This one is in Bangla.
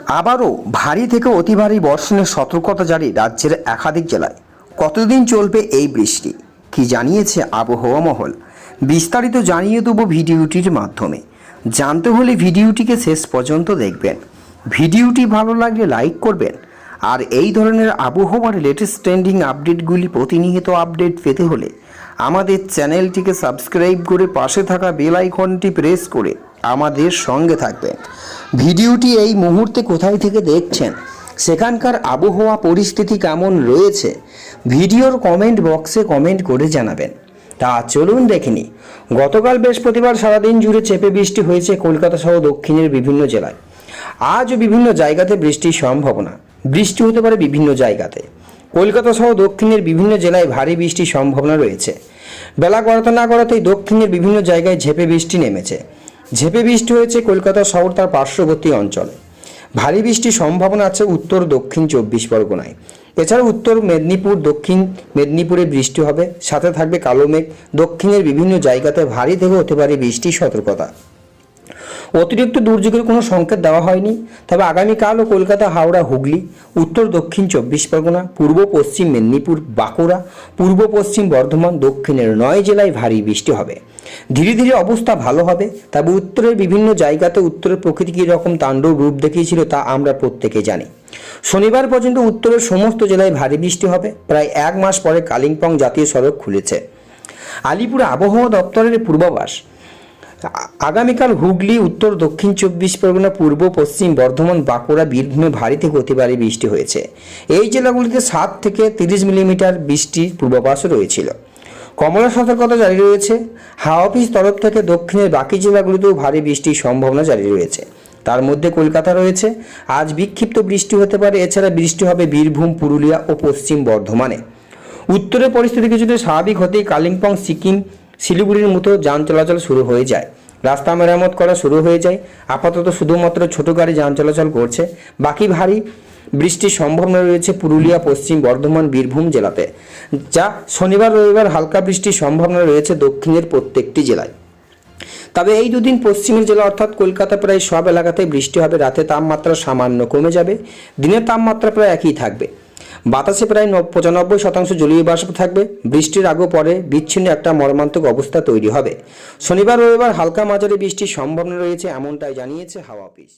আবারও ভারী থেকে অতি ভারী বর্ষণের সতর্কতা জারি রাজ্যের একাধিক জেলায়। কতদিন চলবে এই বৃষ্টি, কি জানিয়েছে আবহাওয়া মহল? বিস্তারিত জানিয়ে দেবো ভিডিওটির মাধ্যমে। জানতে হলে ভিডিওটিকে শেষ পর্যন্ত দেখবেন। ভিডিওটি ভালো লাগলে লাইক করবেন। আর এই ধরনের আবহাওয়ার লেটেস্ট ট্রেন্ডিং আপডেটগুলি প্রতিনিয়ত আপডেট পেতে হলে আমাদের চ্যানেলটিকে সাবস্ক্রাইব করে পাশে থাকা বেল আইকনটি প্রেস করে আমাদের সঙ্গে থাকবেন। ভিডিওটি এই মুহূর্তে কোথায় থেকে দেখছেন, সেখানকার আবহাওয়া পরিস্থিতি কেমন রয়েছে, ভিডিওর কমেন্ট বক্সে কমেন্ট করে জানাবেন। তা চলুন দেখে নিই। গতকাল বৃহস্পতিবার সারাদিন জুড়ে চেপে বৃষ্টি হয়েছে কলকাতা সহ দক্ষিণের বিভিন্ন জেলায়। আজও বিভিন্ন জায়গাতে বৃষ্টির সম্ভাবনা। বৃষ্টি হতে পারে বিভিন্ন জায়গাতে। কলকাতা সহ দক্ষিণের বিভিন্ন জেলায় ভারী বৃষ্টির সম্ভাবনা রয়েছে। বেলা গড়াতে না গড়াতেই দক্ষিণের বিভিন্ন জায়গায় ঝেঁপে বৃষ্টি নেমেছে। ঝেঁপে বৃষ্টি হয়েছে কলকাতা শহর তার পার্শ্ববর্তী অঞ্চলে। ভারী বৃষ্টির সম্ভাবনা আছে উত্তর দক্ষিণ 24 পরগনায়। এছাড়া উত্তর মেদিনীপুর, দক্ষিণ মেদিনীপুরে বৃষ্টি হবে, সাথে থাকবে কালো মেঘ। দক্ষিণের বিভিন্ন জায়গাতে ভারী থেকে হতে পারে বৃষ্টির সতর্কতা। অতিরিক্ত দুর্যোগের কোনো সংকেত দেওয়া হয়নি, তবে আগামীকালও কলকাতা, হাওড়া, হুগলি, উত্তর দক্ষিণ 24 পরগনা, পূর্ব পশ্চিম মেদিনীপুর, বাঁকুড়া, পূর্ব পশ্চিম বর্ধমান, দক্ষিণের 9 জেলায় ভারী বৃষ্টি হবে। ধীরে ধীরে অবস্থা ভালো হবে, তবে উত্তরের বিভিন্ন জায়গাতে উত্তরের প্রকৃতি কীরকম তাণ্ডব রূপ দেখিয়েছিল তা আমরা প্রত্যেকে জানি। শনিবার পর্যন্ত উত্তরের সমস্ত জেলায় ভারী বৃষ্টি হবে। প্রায় 1 মাস পরে কালিম্পং জাতীয় সড়ক খুলেছে। আলিপুর আবহাওয়া দপ্তরের পূর্বাভাস, আগামীকাল হুগলি, উত্তর দক্ষিণ 24 পরগনা, পূর্ব পশ্চিম বর্ধমান, বাঁকুড়া, বীরভূমে ভারী থেকে অতি ভারী বৃষ্টি হয়েছে। এই জেলাগুলিতে 7 থেকে 30 মিলিমিটার বৃষ্টির পূর্বাভাসও রয়েছিল। কমলা সতর্কতা জারি রয়েছে। হাওয়া অফিস তরফ থেকে দক্ষিণের বাকি জেলাগুলিতেও ভারী বৃষ্টির সম্ভাবনা জারি রয়েছে। তার মধ্যে কলকাতা রয়েছে। আজ বিক্ষিপ্ত বৃষ্টি হতে পারে। এছাড়া বৃষ্টি হবে বীরভূম, পুরুলিয়া ও পশ্চিম বর্ধমানে। উত্তরের পরিস্থিতি কিছুটা স্বাভাবিক হতেই কালিম্পং, সিকিম, শিলিগুড়ির মতো যান চলাচল শুরু হয়ে যায়। রাস্তা মেরামত করা শুরু হয়ে যায়। আপাতত শুধুমাত্র ছোট গাড়ি যান চলাচল করছে। বাকি ভারী বৃষ্টির সম্ভাবনা রয়েছে পুরুলিয়া, পশ্চিম বর্ধমান, বীরভূম জেলাতে, যা শনিবার রবিবার হালকা বৃষ্টির সম্ভাবনা রয়েছে দক্ষিণের প্রত্যেকটি জেলায়। তবে এই দুদিন পশ্চিমের জেলা অর্থাৎ কলকাতা প্রায় সব এলাকাতে বৃষ্টি হবে। রাতে তাপমাত্রা সামান্য কমে যাবে, দিনের তাপমাত্রা প্রায় একই থাকবে। বাতাসে প্রায় 95% জলীয় বাষ্প থাকবে। বৃষ্টির আগে পরে বিচ্ছিন্ন একটা মর্মান্তিক অবস্থা তৈরি হবে। শনিবার রবিবার হালকা মাঝারি বৃষ্টির সম্ভাবনা রয়েছে, এমনটাই জানিয়েছে হাওয়া অফিস।